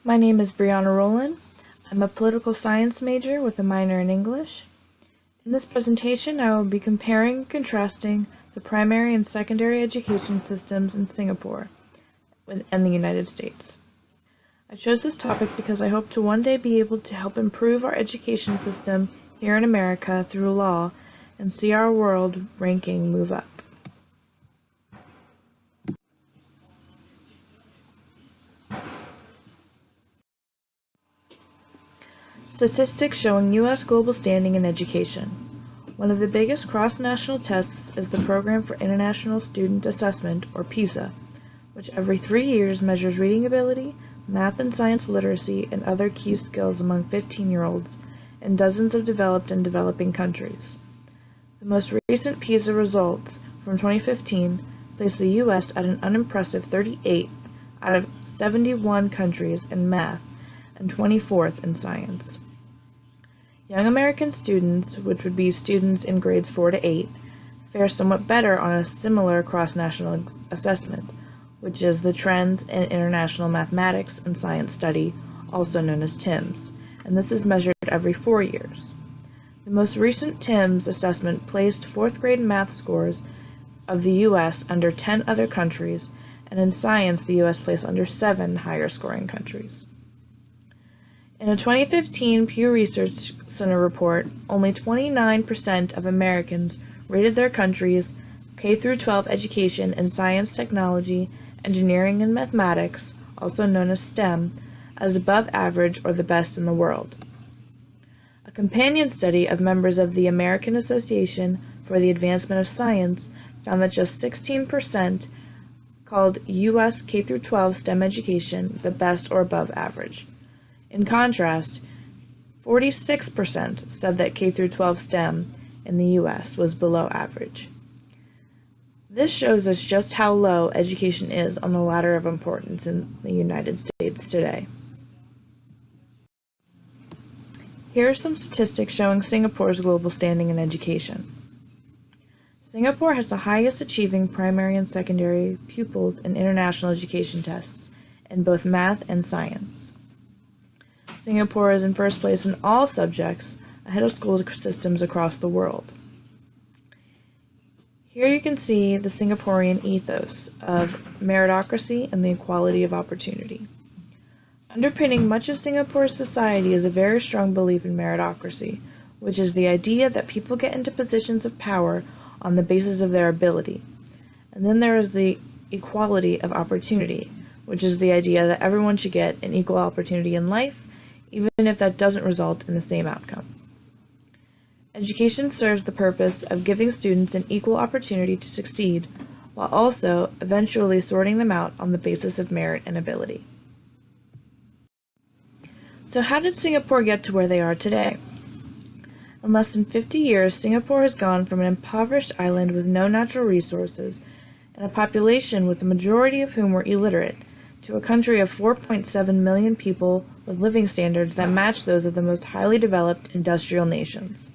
My name is Brianna Rowland. I'm a political science major with a minor in English. In this presentation, I will be comparing and contrasting the primary and secondary education systems in Singapore and the United States. I chose this topic because I hope to one day be able to help improve our education system here in America through law and see our world ranking move up. Statistics showing U.S. global standing in education. One of the biggest cross-national tests is the Program for International Student Assessment, or PISA, which every 3 years measures reading ability, math and science literacy, and other key skills among 15-year-olds in dozens of developed and developing countries. The most recent PISA results from 2015 place the U.S. at an unimpressive 38th out of 71 countries in math and 24th in science. Young American students, which would be students in grades 4 to 8, fare somewhat better on a similar cross-national assessment, which is the Trends in International Mathematics and Science Study, also known as TIMSS, and this is measured every 4 years. The most recent TIMSS assessment placed 4th grade math scores of the U.S. under 10 other countries, and in science the U.S. placed under 7 higher scoring countries. In a 2015 Pew Research Center report, only 29% of Americans rated their country's K-12 education in science, technology, engineering, and mathematics, also known as STEM, as above average or the best in the world. A companion study of members of the American Association for the Advancement of Science found that just 16% called U.S. K-12 STEM education the best or above average. In contrast, 46% said that K-12 STEM in the U.S. was below average. This shows us just how low education is on the ladder of importance in the United States today. Here are some statistics showing Singapore's global standing in education. Singapore has the highest achieving primary and secondary pupils in international education tests in both math and science. Singapore is in first place in all subjects, ahead of school systems across the world. Here you can see the Singaporean ethos of meritocracy and the equality of opportunity. Underpinning much of Singapore's society is a very strong belief in meritocracy, which is the idea that people get into positions of power on the basis of their ability. And then there is the equality of opportunity, which is the idea that everyone should get an equal opportunity in life, even if that doesn't result in the same outcome. Education serves the purpose of giving students an equal opportunity to succeed, while also eventually sorting them out on the basis of merit and ability. So how did Singapore get to where they are today? In less than 50 years, Singapore has gone from an impoverished island with no natural resources and a population with the majority of whom were illiterate, to a country of 4.7 million people with living standards that match those of the most highly developed industrial nations.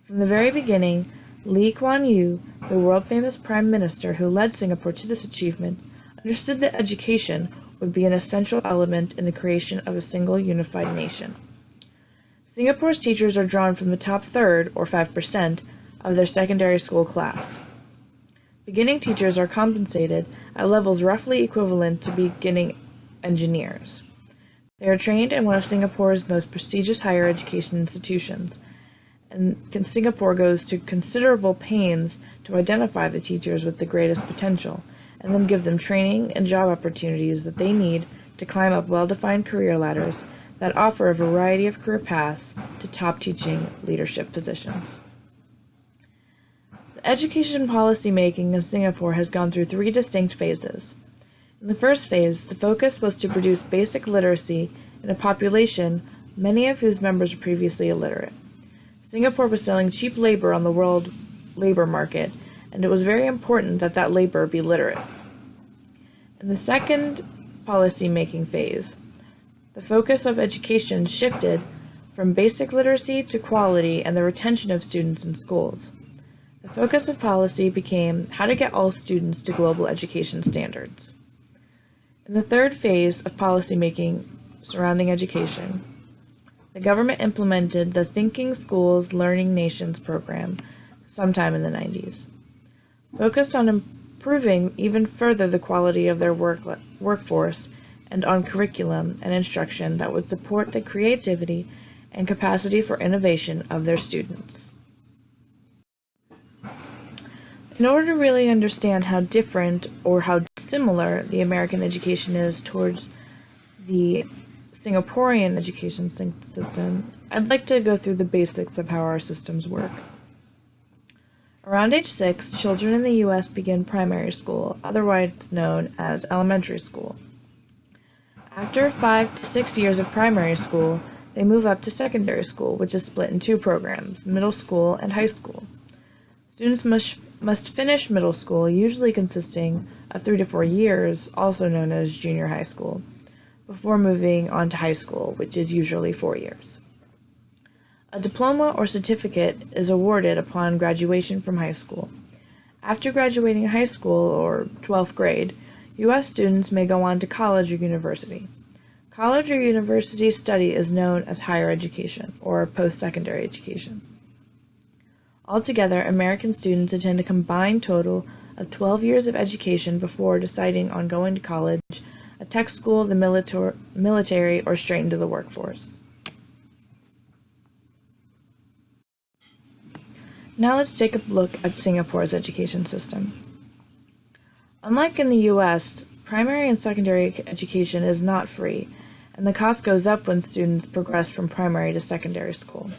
From the very beginning, Lee Kuan Yew, the world-famous prime minister who led Singapore to this achievement, understood that education would be an essential element in the creation of a single unified nation. Singapore's teachers are drawn from the top third, or 5%, of their secondary school class. Beginning teachers are compensated at levels roughly equivalent to beginning engineers. They are trained in one of Singapore's most prestigious higher education institutions, and Singapore goes to considerable pains to identify the teachers with the greatest potential, and then give them training and job opportunities that they need to climb up well-defined career ladders that offer a variety of career paths to top teaching leadership positions. The education policy making in Singapore has gone through 3 distinct phases. In the first phase, the focus was to produce basic literacy in a population many of whose members were previously illiterate. Singapore was selling cheap labor on the world labor market, and it was very important that that labor be literate. In the second policy-making phase, the focus of education shifted from basic literacy to quality and the retention of students in schools. The focus of policy became how to get all students to global education standards. In the third phase of policymaking, surrounding education. The government implemented the Thinking Schools Learning Nations program sometime in the 90s, focused on improving even further the quality of their workforce and on curriculum and instruction that would support the creativity and capacity for innovation of their students. In order to really understand how different or how similar the American education is towards the Singaporean education system, I'd like to go through the basics of how our systems work. Around age 6, children in the U.S. begin primary school, otherwise known as elementary school. After 5 to 6 years of primary school, they move up to secondary school, which is split in two programs, middle school and high school. Students must finish middle school, usually consisting of 3 to 4 years, also known as junior high school, before moving on to high school, which is usually 4 years. A diploma or certificate is awarded upon graduation from high school. After graduating high school, or 12th grade, U.S. students may go on to college or university. College or university study is known as higher education, or post-secondary education. Altogether, American students attend a combined total of 12 years of education before deciding on going to college, a tech school, the military, or straight into the workforce. Now let's take a look at Singapore's education system. Unlike in the U.S., primary and secondary education is not free, and the cost goes up when students progress from primary to secondary school.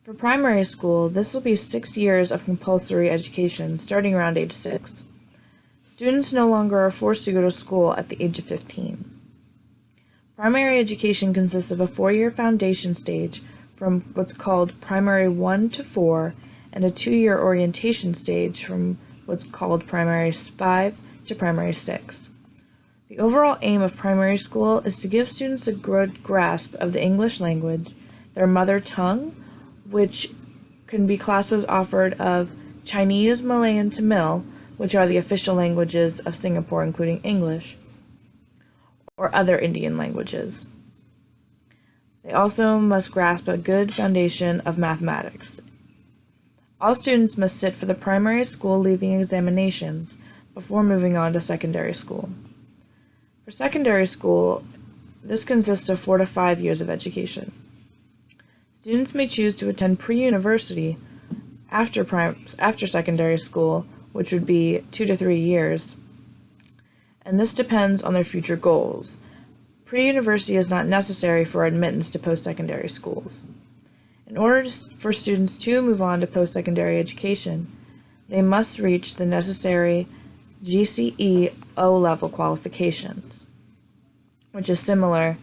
For primary school, this will be 6 years of compulsory education starting around age 6. Students no longer are forced to go to school at the age of 15. Primary education consists of a 4-year foundation stage from what's called primary 1 to 4 and a 2-year orientation stage from what's called primary 5 to primary 6. The overall aim of primary school is to give students a good grasp of the English language, their mother tongue, which can be classes offered of Chinese, Malay, and Tamil, which are the official languages of Singapore, including English, or other Indian languages. They also must grasp a good foundation of mathematics. All students must sit for the primary school leaving examinations before moving on to secondary school. For secondary school, this consists of 4 to 5 years of education. Students may choose to attend pre-university after secondary school, which would be 2 to 3 years, and this depends on their future goals. Pre-university is not necessary for admittance to post-secondary schools. In order for students to move on to post-secondary education, they must reach the necessary GCE O-level qualifications, which is similar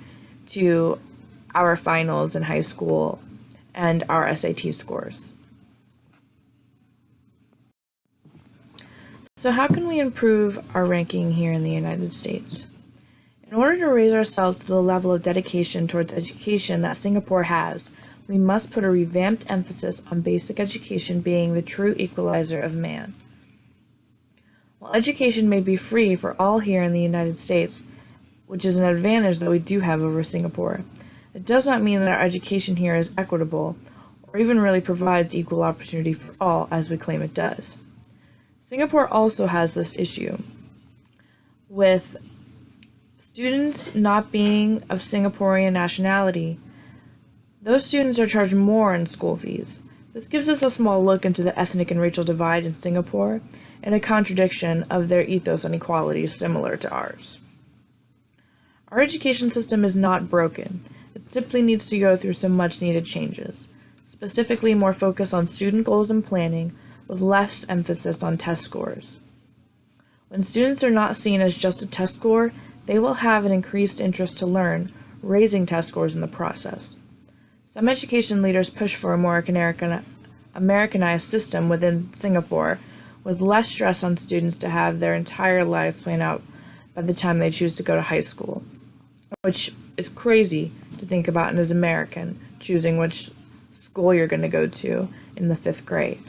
to our finals in high school and our SAT scores. So how can we improve our ranking here in the United States? In order to raise ourselves to the level of dedication towards education that Singapore has, we must put a revamped emphasis on basic education being the true equalizer of man. While education may be free for all here in the United States, which is an advantage that we do have over Singapore, it does not mean that our education here is equitable or even really provides equal opportunity for all as we claim it does. Singapore also has this issue with students not being of Singaporean nationality. Those students are charged more in school fees. This gives us a small look into the ethnic and racial divide in Singapore and a contradiction of their ethos on equality similar to ours. Our education system is not broken. It simply needs to go through some much needed changes, specifically more focus on student goals and planning with less emphasis on test scores. When students are not seen as just a test score, they will have an increased interest to learn, raising test scores in the process. Some education leaders push for a more Americanized system within Singapore, with less stress on students to have their entire lives planned out by the time they choose to go to high school, which is crazy to think about as American, choosing which school you're going to go to in the 5th grade.